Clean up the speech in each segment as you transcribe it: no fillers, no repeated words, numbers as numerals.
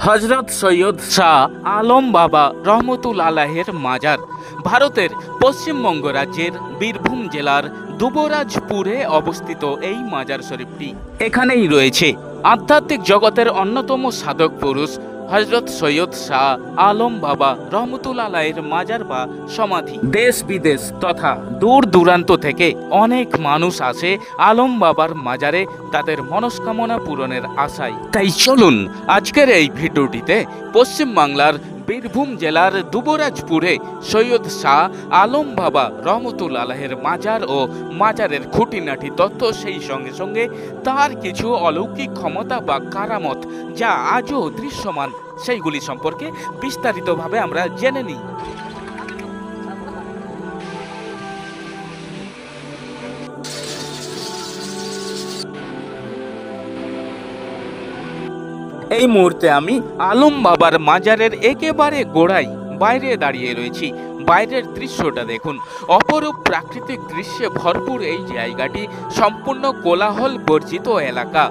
হজরত সৈয়দ শাহ আলম বাবা রহমতুল আলাহের মাজার ভারতের পশ্চিমবঙ্গ রাজ্যের বীরভূম জেলার দুবরাজপুরে অবস্থিত এই মাজার শরীফটি। এখানেই রয়েছে আধ্যাত্মিক জগতের অন্যতম সাধক পুরুষ হজরত সৈয়দ শাহ আলম বাবা রহমতুল আলাহের মাজার বা সমাধি। দেশ বিদেশ তথা দূর দূরান্ত থেকে অনেক মানুষ আসে আলম বাবার মাজারে তাদের মনস্কামনা পূরণের আশায়। তাই চলুন আজকের এই ভিডিওটিতে পশ্চিমবাংলার বীরভূম জেলার দুবরাজপুরে সৈয়দ শাহ আলম বাবা রহমতুল আলাহের মাজার ও মাজারের খুঁটিনাটি তথ্য, সেই সঙ্গে সঙ্গে তার কিছু অলৌকিক ক্ষমতা বা কারামত যা আজও দৃশ্যমান, সেইগুলি সম্পর্কে বিস্তারিতভাবে আমরা জেনে নিই। এই মুহূর্তে আমি আলম বাবার মাজারের একেবারে গোড়ায় বাইরে দাঁড়িয়ে রয়েছি। বাইরের দৃশ্যটা দেখুন, অপরূপ প্রাকৃতিক দৃশ্যে ভরপুর এই জায়গাটি সম্পূর্ণ কোলাহল বর্জিত এলাকা।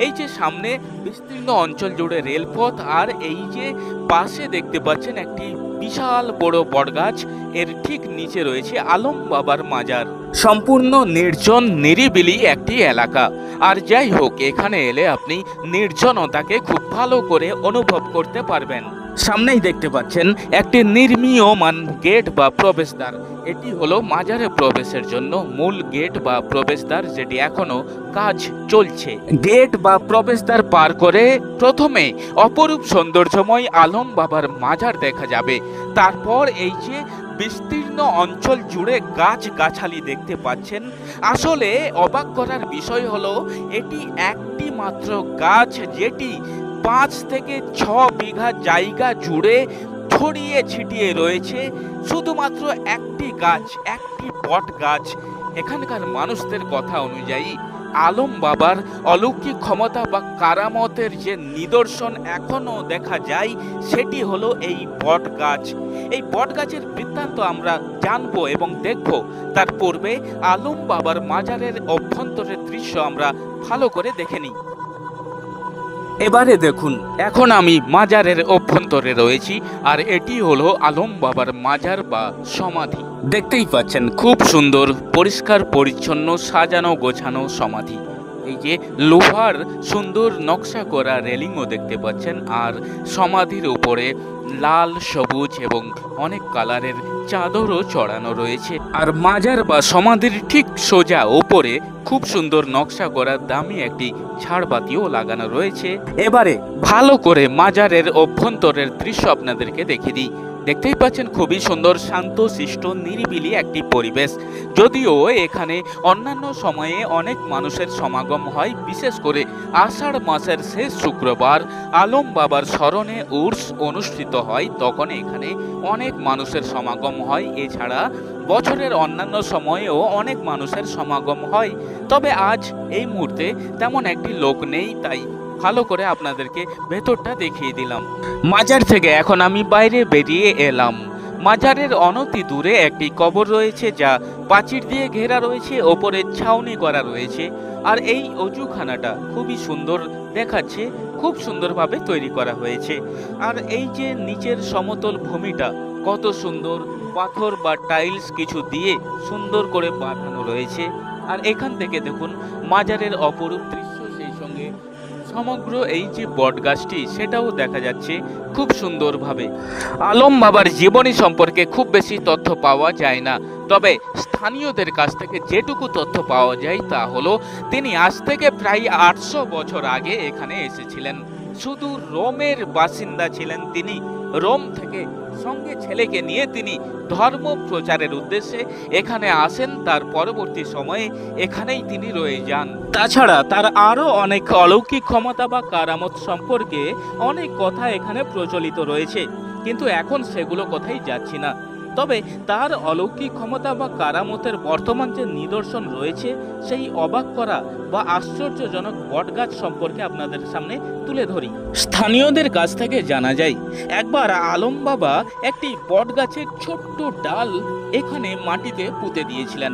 এই যে সামনে বিস্তীর্ণ অঞ্চল জুড়ে রেলপথ, আর এই যে পাশে দেখতে পাচ্ছেন একটি বিশাল বড় বটগাছ, এর ঠিক নিচে রয়েছে আলম বাবার মাজার। সম্পূর্ণ নির্জন নিরিবিলি একটি এলাকা। আর যাই হোক, এখানে এলে আপনি নির্জনতাকে খুব ভালো করে অনুভব করতে পারবেন। সামনেই দেখতে পাচ্ছেন একটি নির্মীয়মান গেট বা প্রবেশদ্বার। এটি হলো মাজারে প্রবেশের জন্য মূল গেট বা প্রবেশদ্বার, যেটি এখনো কাজ চলছে। গেট বা প্রবেশদ্বার পার করে প্রথমে অপরূপ সৌন্দর্যময় আলম বাবার মাজার দেখা যাবে। তারপর এই যে বিস্তীর্ণ অঞ্চল জুড়ে গাছ গাছালি দেখতে পাচ্ছেন। আসলে অবাক করার বিষয় হলো এটি একটি মাত্র গাছ, যেটি 5 থেকে 6 বিঘা জায়গা জুড়ে ছড়িয়ে ছিটিয়ে রয়েছে। শুধুমাত্র একটি গাছ, একটি বট গাছ। এখানকার মানুষদের কথা অনুযায়ী আলম বাবার অলৌকিক ক্ষমতা বা কারামতের যে নিদর্শন এখনো দেখা যায়, সেটি হলো এই বট গাছ। এই বট গাছের বৃত্তান্ত আমরা জানবো এবং দেখব। তার পূর্বে আলম বাবার মাজারের অভ্যন্তরের দৃশ্য আমরা ভালো করে দেখে নিই। এবারে দেখুন, এখন আমি মাজারের অভ্যন্তরে রয়েছি, আর এটি হলো আলম বাবার মাজার বা সমাধি। দেখতেই পাচ্ছেন খুব সুন্দর পরিষ্কার পরিচ্ছন্ন সাজানো গোছানো সমাধি। এই যে লোহার সুন্দর নকশা করা রেলিংও দেখতে পাচ্ছেন, আর সমাধির উপরে লাল, সবুজ এবং অনেক কালারের চাদরও চড়ানো রয়েছে। আর মাজার বা সমাধির ঠিক সোজা ওপরে খুব সুন্দর নকশা করা দামি একটি ঝাড়বাতিও লাগানো রয়েছে। এবারে ভালো করে মাজারের অভ্যন্তরের দৃশ্য আপনাদেরকে দেখিয়ে দিই। দেখতেই পাচ্ছেন খুবই সুন্দর শান্ত শিষ্ট নিরিবিলি একটি পরিবেশ। যদিও এখানে অন্যান্য সময়ে অনেক মানুষের সমাগম হয়, বিশেষ করে আষাঢ় মাসের শেষ শুক্রবার আলম বাবার স্মরণে উর্স অনুষ্ঠিত হয়, তখন এখানে অনেক মানুষের সমাগম হয়। এছাড়া বছরের অন্যান্য সময়েও অনেক মানুষের সমাগম হয়। তবে আজ এই মুহূর্তে তেমন একটি লোক নেই, তাই ভালো করে আপনাদেরকে ভেতরটা দেখিয়ে দিলাম। মাজার থেকে এখন আমি বাইরে বেরিয়ে এলাম। মাজারের অনতি দূরে একটি কবর রয়েছে, যা প্রাচীর দিয়ে ঘেরা রয়েছে, ওপরে ছাউনি করা রয়েছে। আর এই অজুখানাটা খুবই সুন্দর দেখাচ্ছে, খুব সুন্দরভাবে তৈরি করা হয়েছে। আর এই যে নিচের সমতল ভূমিটা কত সুন্দর, পাথর বা টাইলস কিছু দিয়ে সুন্দর করে বাঁধানো রয়েছে। আর এখান থেকে দেখুন মাজারের অপরূপ দৃশ্য, সেই সঙ্গে সমগ্র এই যে বটগাছটি সেটাও দেখা যাচ্ছে খুব সুন্দরভাবে। আলম বাবার জীবনী সম্পর্কে খুব বেশি তথ্য পাওয়া যায় না, তবে স্থানীয়দের কাছ থেকে যেটুকু তথ্য পাওয়া যায় তা হলো তিনি আজ থেকে প্রায় 800 বছর আগে এখানে এসেছিলেন। শুধু রোমের বাসিন্দা ছিলেন তিনি। রোম থেকে সঙ্গে ছেলেকে নিয়ে তিনি ধর্ম প্রচারের উদ্দেশ্যে এখানে আসেন। তার পরবর্তী সময়ে এখানেই তিনি রয়ে যান। তাছাড়া তার আরও অনেক অলৌকিক ক্ষমতা বা কারামত সম্পর্কে অনেক কথা এখানে প্রচলিত রয়েছে, কিন্তু এখন সেগুলো কথাই যাচ্ছি না। তবে তার অলৌকিক ক্ষমতা বা কারামতের বর্তমান যে নিদর্শন রয়েছে, সেই অবাক করা বা আশ্চর্যজনক বটগাছ সম্পর্কে আপনাদের সামনে তুলে ধরি। স্থানীয়দের কাছ থেকে জানা যায়, একবার আলম বাবা একটি বটগাছের ছোট্ট ডাল এখানে মাটিতে পুঁতে দিয়েছিলেন।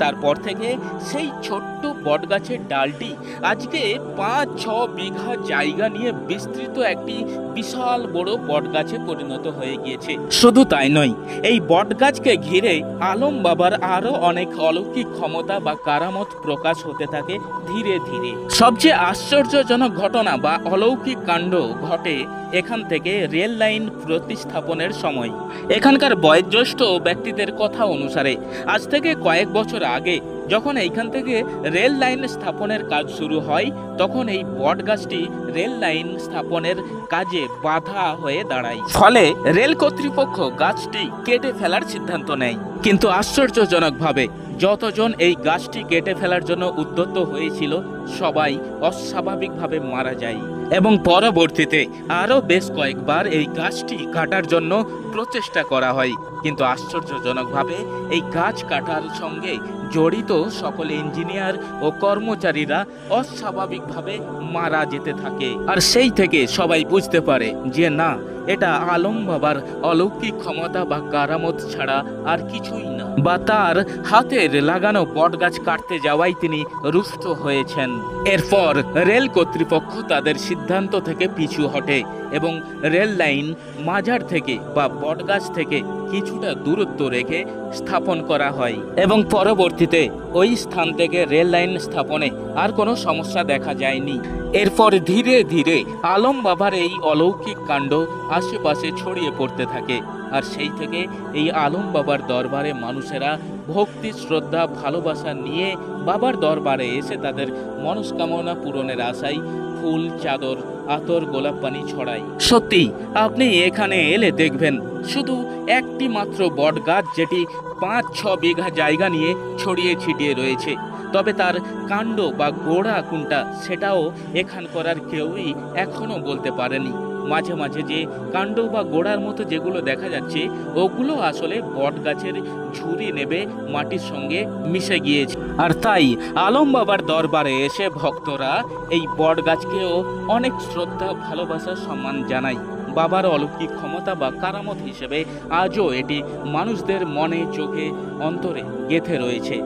তারপর থেকে সেই ছোট্ট বটগাছের ডালটি আজকে 5-6 বিঘা জায়গা নিয়ে বিস্তৃত একটি বিশাল বড় বটগাছে পরিণত হয়ে গিয়েছে। শুধু তাই নয়, এই বটগাছকে ঘিরে আলম বাবার আরো অনেক অলৌকিক ক্ষমতা বা কারামত প্রকাশ হতে থাকে ধীরে ধীরে। সবচেয়ে আশ্চর্যজনক ঘটনা বা অলৌকিক কাণ্ড ঘটে এখান থেকে রেল লাইন প্রতিস্থাপনের সময়। এখানকার বয়োজ্যেষ্ঠ ব্যক্তিদের কথা অনুসারে আজ থেকে কয়েক বছর আগে যখন এইখান থেকে রেল লাইন স্থাপনের কাজ শুরু হয়, তখন এই বটগাছটি রেল লাইন স্থাপনের কাজে বাধা হয়ে দাঁড়ায়। ফলে রেল কর্তৃপক্ষ গাছটি কেটে ফেলার সিদ্ধান্ত নেয়। কিন্তু আশ্চর্যজনকভাবে যতজন এই গাছটি কেটে ফেলার জন্য উদ্যত হয়েছিল, সবাই অস্বাভাবিকভাবে মারা যায় এবং পরবর্তীতে আরও বেশ কয়েকবার এই গাছটি কাটার জন্য প্রচেষ্টা করা হয়। কিন্তু আশ্চর্যজনকভাবে এই গাছ কাটার সঙ্গে জড়িত সকল ইঞ্জিনিয়ার ও কর্মচারীরা অস্বাভাবিকভাবে মারা যেতে থাকে। আর সেই থেকে সবাই বুঝতে পারে যে না, এটা আলম বাবার অলৌকিক ক্ষমতা বা কারামত ছাড়া আর কিছুই না, বা তার হাতের লাগানো বটগাছ কাটতে যাওয়াই তিনি রুষ্ট হয়েছেন। এরপর রেল কর্তৃপক্ষ তাদের সিদ্ধান্ত থেকে পিছু হটে এবং রেল লাইন মাজার থেকে বা বটগাছ থেকে কিছুটা দূরত্ব রেখে স্থাপন করা হয় এবং পরবর্তীতে ওই স্থান থেকে রেল লাইন স্থাপনে আর কোনো সমস্যা দেখা যায়নি। এরপর ধীরে ধীরে আলম বাবার এই অলৌকিক কাণ্ড আশেপাশে ছড়িয়ে পড়তে থাকে। আর সেই থেকে এই আলম বাবার দরবারে মানুষেরা ভক্তি, শ্রদ্ধা, ভালোবাসা নিয়ে বাবার দরবারে এসে তাদের মনস্কামনা পূরণের আশায় ফুল, চাদর, আতর, গোলাপ পানি ছড়ায়। সত্যি আপনি এখানে এলে দেখবেন শুধু একটি মাত্র বট গাছ, যেটি 5-6 বিঘা জায়গা নিয়ে ছড়িয়ে ছিটিয়ে রয়েছে। তবে তার কাণ্ড বা গোড়া কোনটা সেটাও এখানকার আর কেউই এখনো বলতে পারেনি। মাঝে মাঝে যে কাণ্ড বা গোড়ার মতো যেগুলো দেখা যাচ্ছে, ওগুলো আসলে বট গাছের ঝুরি নেবে মাটির সঙ্গে মিশে গিয়েছে। আর তাই আলম বাবার দরবারে এসে ভক্তরা এই বট গাছকেও অনেক শ্রদ্ধা, ভালোবাসা, সম্মান জানায়। বাবার অলৌকিক ক্ষমতা বা কারামত হিসেবে আজও এটি মানুষদের মনে, চোখে, অন্তরে গেঁথে রয়েছে।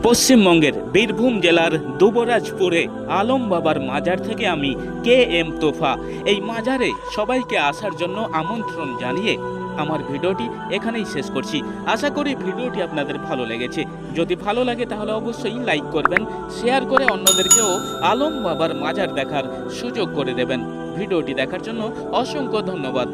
পশ্চিমবঙ্গের বীরভূম জেলার দুবরাজপুরে আলম বাবার মাজার থেকে আমি KM তোফা এই মাজারে সবাইকে আসার জন্য আমন্ত্রণ জানিয়ে আমার ভিডিওটি এখানেই শেষ করছি। আশা করি ভিডিওটি আপনাদের ভালো লেগেছে। যদি ভালো লাগে তাহলে অবশ্যই লাইক করবেন, শেয়ার করে অন্যদেরকেও আলম বাবার মাজার দেখার সুযোগ করে দেবেন। ভিডিওটি দেখার জন্য অসংখ্য ধন্যবাদ।